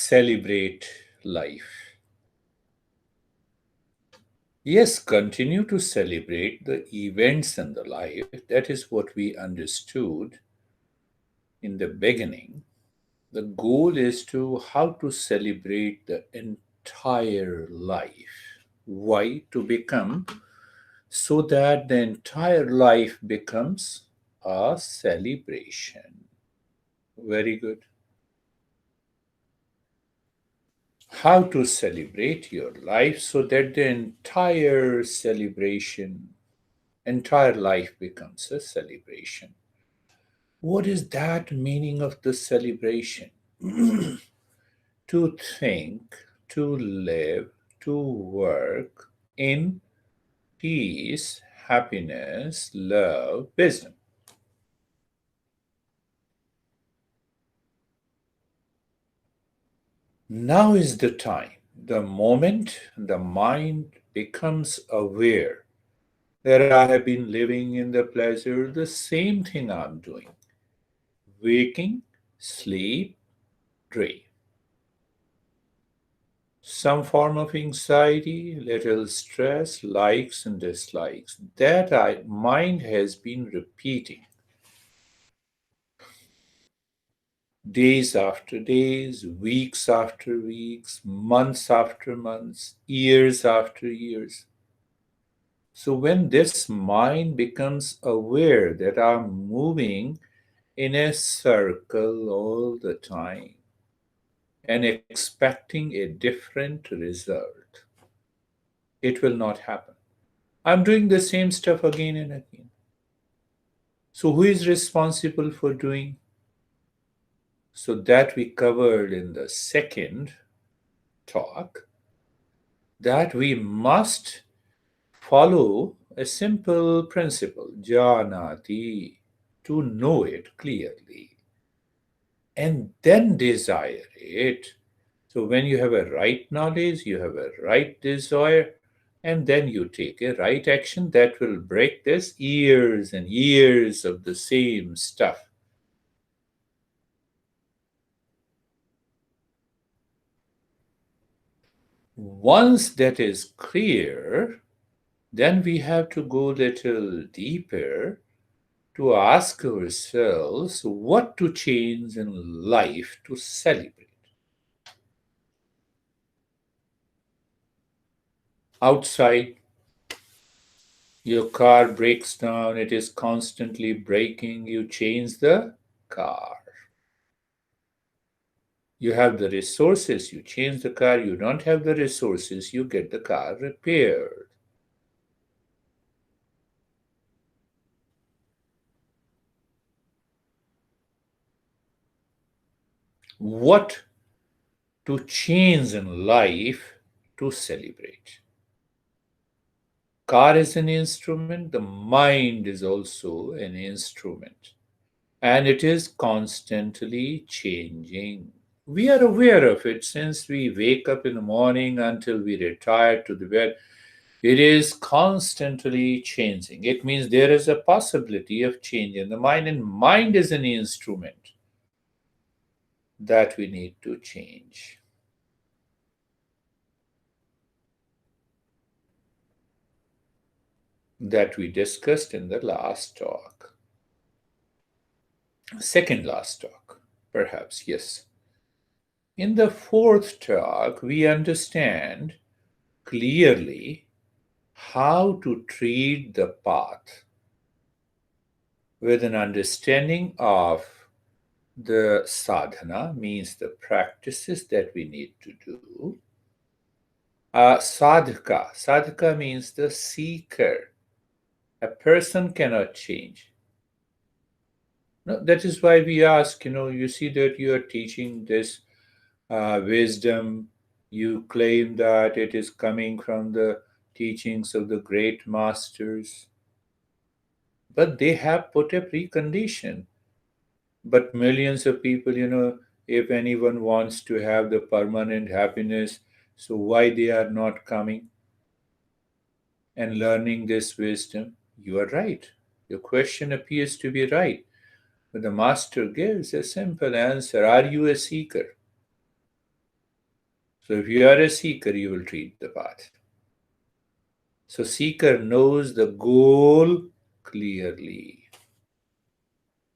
celebrate life. Yes, continue to celebrate the events in the life. That is what we understood in the beginning. The goal is to how to celebrate the entire life. Why? To become so that the entire life becomes a celebration. Very good. How to celebrate your life so that the entire life becomes a celebration. What is that meaning of the celebration? To think, to live, to work in peace, happiness, love, wisdom. Now is the time, the moment the mind becomes aware that I have been living in the pleasure, the same thing I'm doing. Waking, sleep, dream. Some form of anxiety, little stress, likes and dislikes. That mind has been repeating days after days, weeks after weeks, months after months, years after years. So when this mind becomes aware that I'm moving in a circle all the time and expecting a different result, it will not happen. I'm doing the same stuff again and again. So who is responsible for doing? So that we covered in the second talk, that we must follow a simple principle, janati, to know it clearly, and then desire it. So when you have a right knowledge, you have a right desire, and then you take a right action that will break this years and years of the same stuff. Once that is clear, then we have to go a little deeper to ask ourselves what to change in life to celebrate. Outside, your car breaks down, it is constantly breaking, you change the car. You have the resources, you change the car, you don't have the resources, you get the car repaired. What to change in life to celebrate? Car is an instrument, the mind is also an instrument, and it is constantly changing. We are aware of it since we wake up in the morning until we retire to the bed. It is constantly changing. It means there is a possibility of change in the mind, and mind is an instrument that we need to change. That we discussed in the last talk. Second last talk, perhaps, yes. In the fourth talk, we understand clearly how to treat the path with an understanding of the sadhana, means the practices that we need to do. Sadhaka means the seeker. A person cannot change. No, that is why we ask, you see that you are teaching this wisdom, you claim that it is coming from the teachings of the great masters, but they have put a precondition. But millions of people, if anyone wants to have the permanent happiness, so why they are not coming and learning this wisdom? You are right. Your question appears to be right. But the master gives a simple answer. Are you a seeker? So if you are a seeker, you will treat the path. So seeker knows the goal clearly.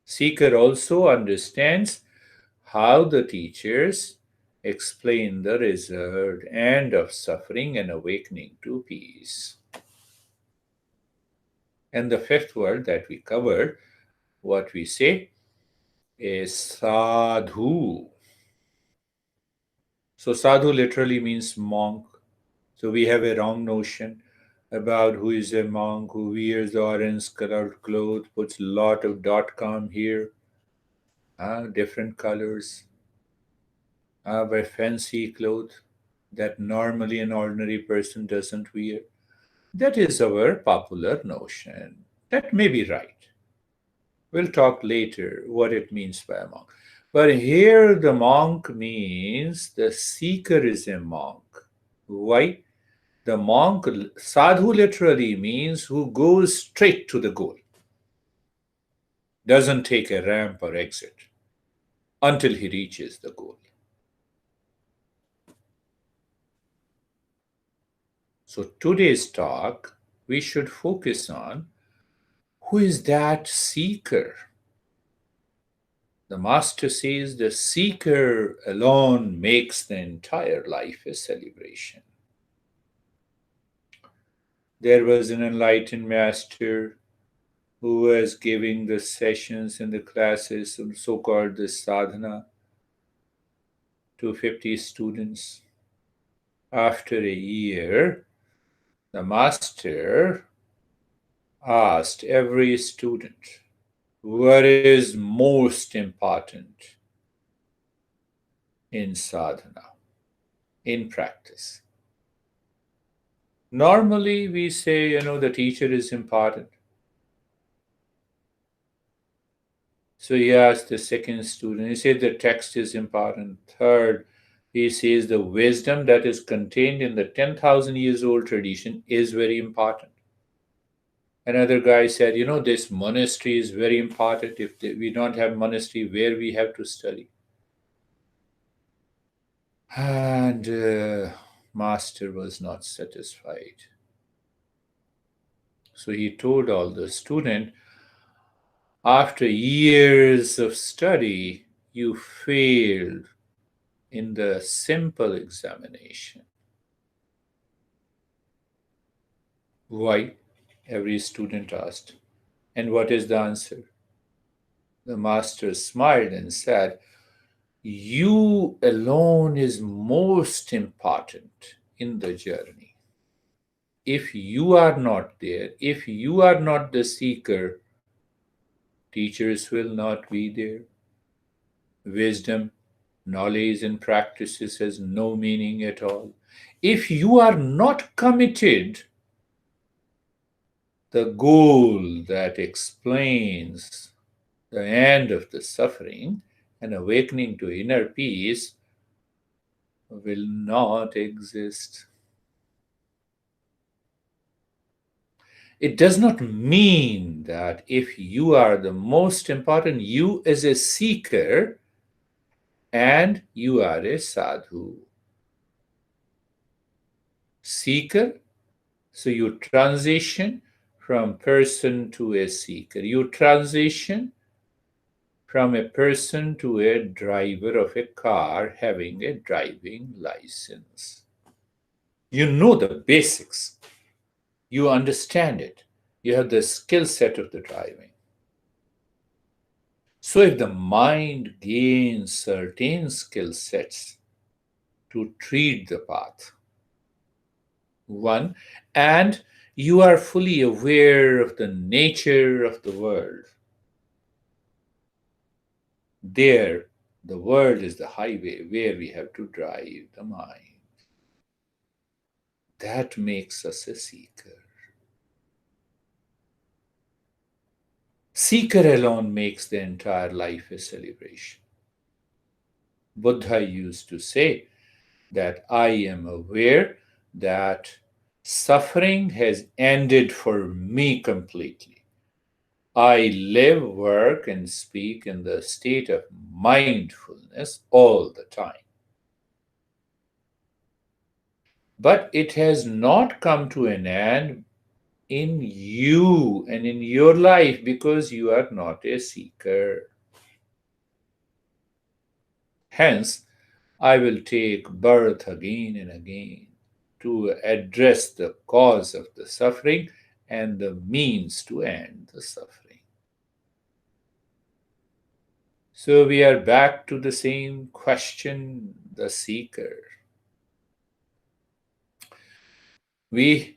Seeker also understands how the teachers explain the result and of suffering and awakening to peace. And the fifth word that we covered, what we say is sadhu. So sadhu literally means monk. So we have a wrong notion about who is a monk who wears the orange colored clothes, puts a lot of .com here, different colors, wear fancy clothes that normally an ordinary person doesn't wear. That is our popular notion. That may be right. We'll talk later what it means by a monk. But here the monk means the seeker is a monk. Why? The monk, sadhu literally means who goes straight to the goal, doesn't take a ramp or exit until he reaches the goal. So today's talk, we should focus on who is that seeker. The master says the seeker alone makes the entire life a celebration. There was an enlightened master who was giving the sessions in the classes, so called the sadhana, to 50 students. After a year, the master asked every student, what is most important in sadhana, in practice? Normally, we say, the teacher is important. So he asked the second student, he said the text is important. Third, he says the wisdom that is contained in the 10,000 years old tradition is very important. Another guy said, this monastery is very important. If we don't have monastery, where we have to study? And master was not satisfied. So he told all the students, after years of study, you failed in the simple examination. Why? Every student asked. And what is the answer? The master smiled and said, you alone is most important in the journey. If you are not there, if you are not the seeker, teachers will not be there. Wisdom, knowledge, and practices has no meaning at all. If you are not committed, the goal that explains the end of the suffering and awakening to inner peace will not exist. It does not mean that if you are the most important, you as a seeker and you are a sadhu. Seeker, so you transition from person to a seeker. You transition from a person to a driver of a car having a driving license. You know the basics. You understand it. You have the skill set of the driving. So if the mind gains certain skill sets to treat the path, one, and you are fully aware of the nature of the world, there, the world is the highway where we have to drive the mind. That makes us a seeker. Seeker alone makes the entire life a celebration. Buddha used to say that I am aware that suffering has ended for me completely. I live, work, and speak in the state of mindfulness all the time. But it has not come to an end in you and in your life because you are not a seeker. Hence, I will take birth again and again to address the cause of the suffering and the means to end the suffering. So we are back to the same question, the seeker. We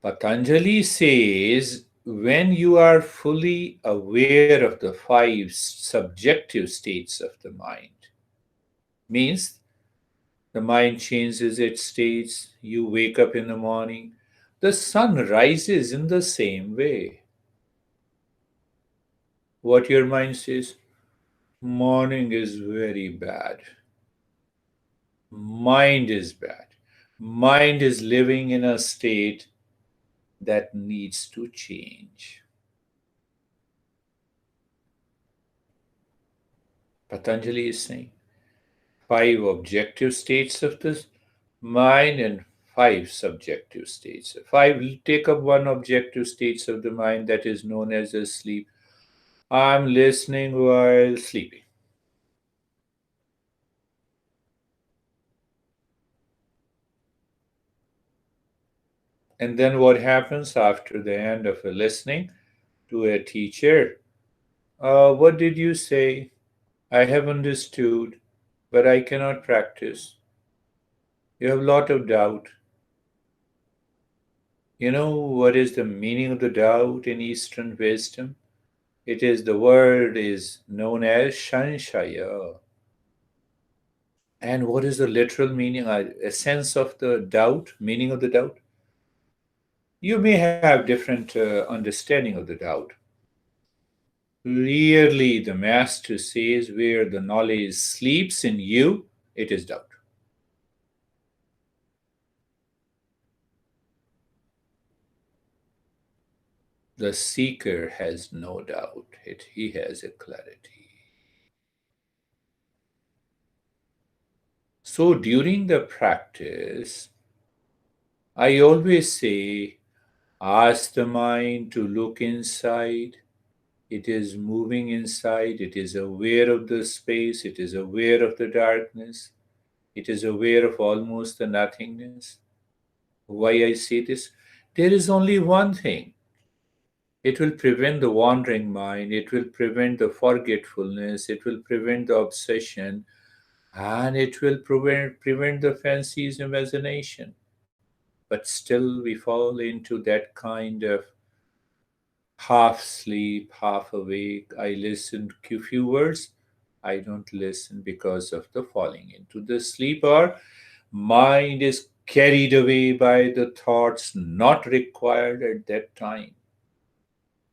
Patanjali says when you are fully aware of the five subjective states of the mind, means the mind changes its states, you wake up in the morning, the sun rises in the same way. What your mind says, morning is very bad, mind is bad, mind is living in a state that needs to change. Patanjali is saying five objective states of the mind and five subjective states. Five, take up one objective states of the mind that is known as a sleep. I'm listening while sleeping. And then what happens after the end of a listening to a teacher? What did you say? I have understood, but I cannot practice. You have a lot of doubt. You know what is the meaning of the doubt in Eastern wisdom? It is the word is known as shanshaya. And what is the literal meaning, a sense of the doubt, meaning of the doubt? You may have different understanding of the doubt. Clearly, the master says where the knowledge sleeps in you, it is doubt. The seeker has no doubt, he has a clarity. So during the practice, I always say, ask the mind to look inside. It is moving inside, it is aware of the space, it is aware of the darkness, it is aware of almost the nothingness. Why I say this? There is only one thing. It will prevent the wandering mind, it will prevent the forgetfulness, it will prevent the obsession, and it will prevent the fancy's imagination. But still, we fall into that kind of half sleep, half awake. I listen to few words. I don't listen because of the falling into the sleep, or mind is carried away by the thoughts not required at that time.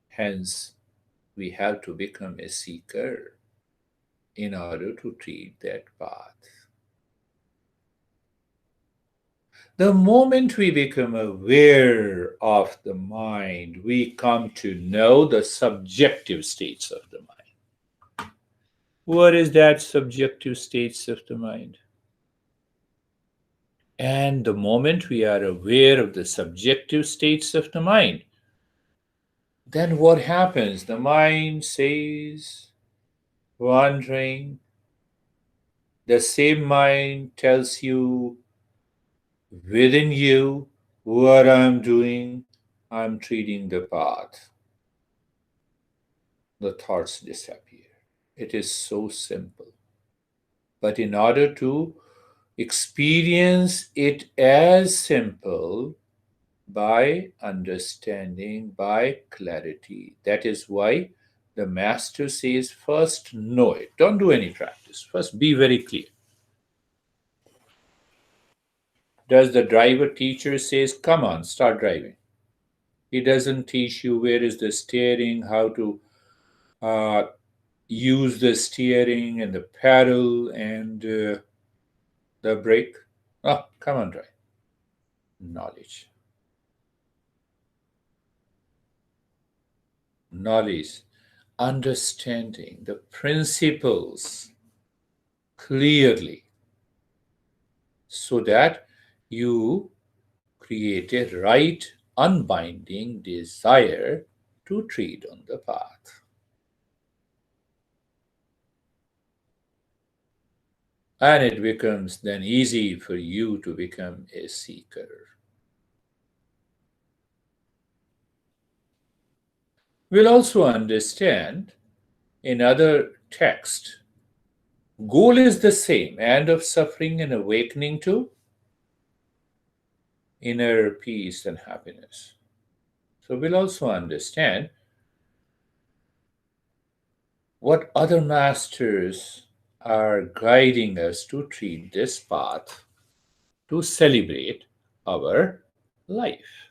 Hence, we have to become a seeker in order to treat that path. The moment we become aware of the mind, we come to know the subjective states of the mind. What is that subjective states of the mind? And the moment we are aware of the subjective states of the mind, then what happens? The mind says, wandering, the same mind tells you within you what I'm doing, I'm treating the path. The thoughts disappear. It is so simple. But in order to experience it as simple, by understanding, by clarity. That is why the master says first know it. Don't do any practice. First be very clear. Does the driver teacher says, come on, start driving? He doesn't teach you where is the steering, how to uh, use the steering and the pedal and the brake. Oh, come on, drive. Knowledge. Knowledge. Understanding the principles clearly so that You create a right, unbinding desire to tread on the path. And it becomes then easy for you to become a seeker. We'll also understand in other texts, goal is the same, end of suffering and awakening to inner peace and happiness. So we'll also understand what other masters are guiding us to treat this path to celebrate our life.